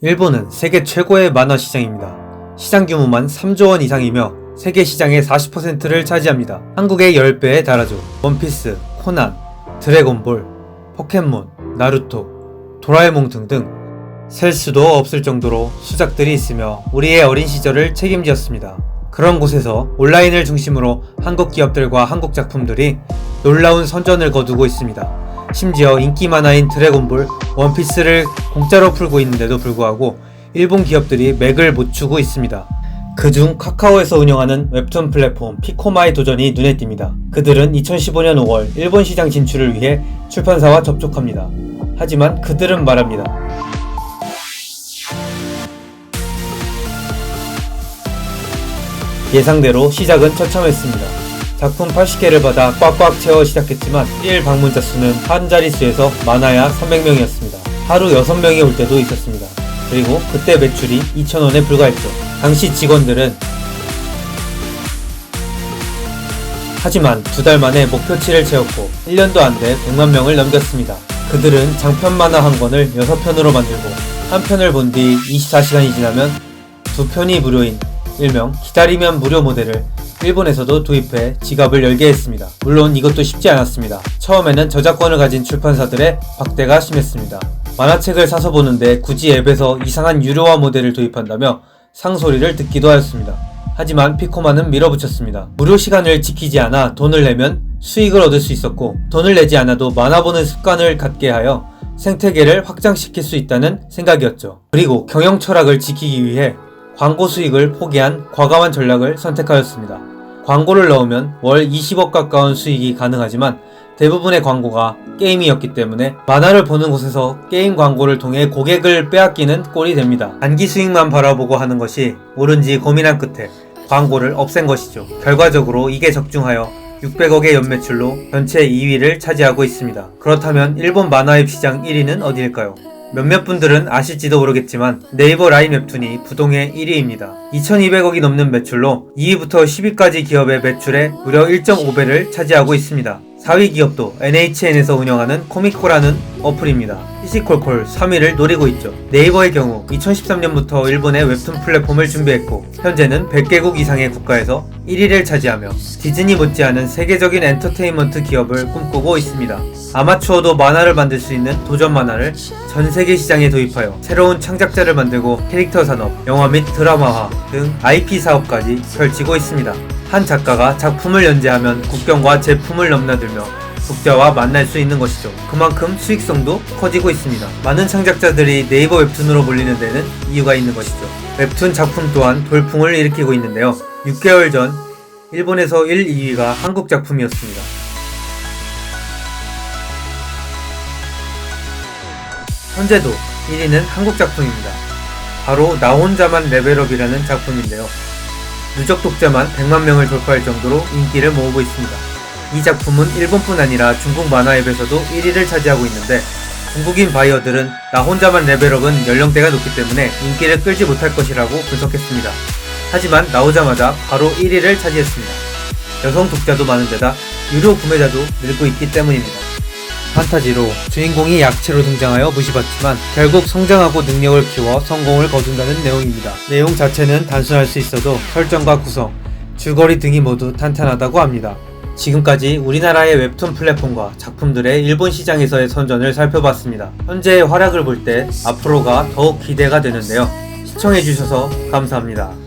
일본은 세계 최고의 만화 시장입니다. 시장 규모만 3조 원 이상이며 세계 시장의 40%를 차지합니다. 한국의 10배에 달하죠. 원피스, 코난, 드래곤볼, 포켓몬, 나루토, 도라에몽 등등 셀 수도 없을 정도로 수작들이 있으며 우리의 어린 시절을 책임지었습니다. 그런 곳에서 온라인을 중심으로 한국 기업들과 한국 작품들이 놀라운 선전을 거두고 있습니다. 심지어 인기 만화인 드래곤볼, 원피스를 공짜로 풀고 있는데도 불구하고 일본 기업들이 맥을 못 추고 있습니다. 그중 카카오에서 운영하는 웹툰 플랫폼 피코마의 도전이 눈에 띕니다. 그들은 2015년 5월 일본 시장 진출을 위해 출판사와 접촉합니다. 하지만 그들은 말합니다. 예상대로 시작은 처참했습니다. 작품 80개를 받아 꽉꽉 채워 시작했지만 1일 방문자 수는 한 자릿수에서 많아야 300명이었습니다. 하루 6명이 올 때도 있었습니다. 그리고 그때 매출이 2,000원에 불과했죠. 당시 직원들은 하지만 2달 만에 목표치를 채웠고 1년도 안 돼 100만 명을 넘겼습니다. 그들은 장편 만화 한 권을 6편으로 만들고 한 편을 본 뒤 24시간이 지나면 2편이 무료인 일명 기다리면 무료 모델을 일본에서도 도입해 지갑을 열게 했습니다. 물론 이것도 쉽지 않았습니다. 처음에는 저작권을 가진 출판사들의 박대가 심했습니다. 만화책을 사서 보는데 굳이 앱에서 이상한 유료화 모델을 도입한다며 상소리를 듣기도 하였습니다. 하지만 피코마는 밀어붙였습니다. 무료 시간을 지키지 않아 돈을 내면 수익을 얻을 수 있었고 돈을 내지 않아도 만화 보는 습관을 갖게 하여 생태계를 확장시킬 수 있다는 생각이었죠. 그리고 경영 철학을 지키기 위해 광고 수익을 포기한 과감한 전략을 선택하였습니다. 광고를 넣으면 월 20억 가까운 수익이 가능하지만 대부분의 광고가 게임이었기 때문에 만화를 보는 곳에서 게임 광고를 통해 고객을 빼앗기는 꼴이 됩니다. 단기 수익만 바라보고 하는 것이 옳은지 고민한 끝에 광고를 없앤 것이죠. 결과적으로 이게 적중하여 600억의 연매출로 전체 2위를 차지하고 있습니다. 그렇다면 일본 만화앱 시장 1위는 어디일까요? 몇몇 분들은 아실지도 모르겠지만 네이버 라인 웹툰이 부동의 1위입니다. 2200억이 넘는 매출로 2위부터 10위까지 기업의 매출의 무려 1.5배를 차지하고 있습니다. 4위 기업도 NHN에서 운영하는 코미코라는 어플입니다. 시시콜콜 3위를 노리고 있죠. 네이버의 경우 2013년부터 일본의 웹툰 플랫폼을 준비했고 현재는 100개국 이상의 국가에서 1위를 차지하며 디즈니 못지않은 세계적인 엔터테인먼트 기업을 꿈꾸고 있습니다. 아마추어도 만화를 만들 수 있는 도전 만화를 전 세계 시장에 도입하여 새로운 창작자를 만들고 캐릭터 산업, 영화 및 드라마화 등 IP 사업까지 펼치고 있습니다. 한 작가가 작품을 연재하면 국경과 제품을 넘나들며 독자와 만날 수 있는 것이죠. 그만큼 수익성도 커지고 있습니다. 많은 창작자들이 네이버 웹툰으로 몰리는 데는 이유가 있는 것이죠. 웹툰 작품 또한 돌풍을 일으키고 있는데요. 6개월 전 일본에서 1, 2위가 한국 작품이었습니다. 현재도 1위는 한국 작품입니다. 바로 나 혼자만 레벨업이라는 작품인데요. 누적 독자만 100만 명을 돌파할 정도로 인기를 모으고 있습니다. 이 작품은 일본뿐 아니라 중국 만화 앱에서도 1위를 차지하고 있는데 중국인 바이어들은 나 혼자만 레벨업은 연령대가 높기 때문에 인기를 끌지 못할 것이라고 분석했습니다. 하지만 나오자마자 바로 1위를 차지했습니다. 여성 독자도 많은 데다 유료 구매자도 늘고 있기 때문입니다. 판타지로 주인공이 약체로 등장하여 무시받지만 결국 성장하고 능력을 키워 성공을 거둔다는 내용입니다. 내용 자체는 단순할 수 있어도 설정과 구성, 줄거리 등이 모두 탄탄하다고 합니다. 지금까지 우리나라의 웹툰 플랫폼과 작품들의 일본 시장에서의 선전을 살펴봤습니다. 현재의 활약을 볼 때 앞으로가 더욱 기대가 되는데요. 시청해주셔서 감사합니다.